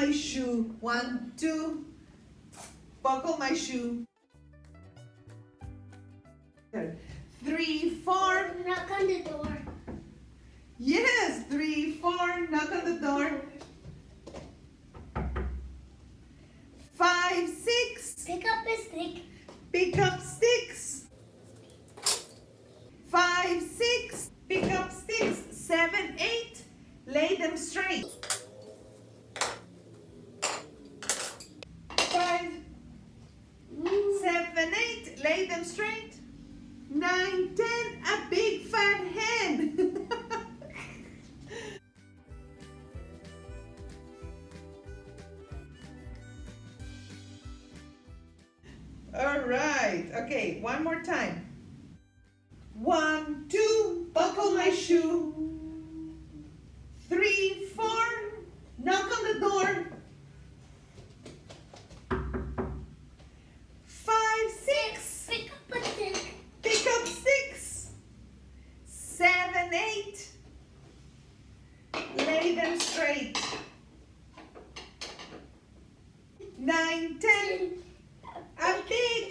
my shoe. 1, 2. Buckle my shoe. 3, 4. Knock on the door. Yes, 3, 4. Knock on the door. 5, 6. Pick up a stick. Pick up sticks. 5, 6. Pick up sticks. 7, 8. Lay them straight. 5, 7, 8. Lay them straight. 9, 10. A big fat hen. All right. Okay, one more time. 1, 2. Buckle my shoe. 3, 4. Knock on the door. 5, 6. Pick up a stick. Pick up sticks. 7, 8. Lay them straight. 9, 10. A big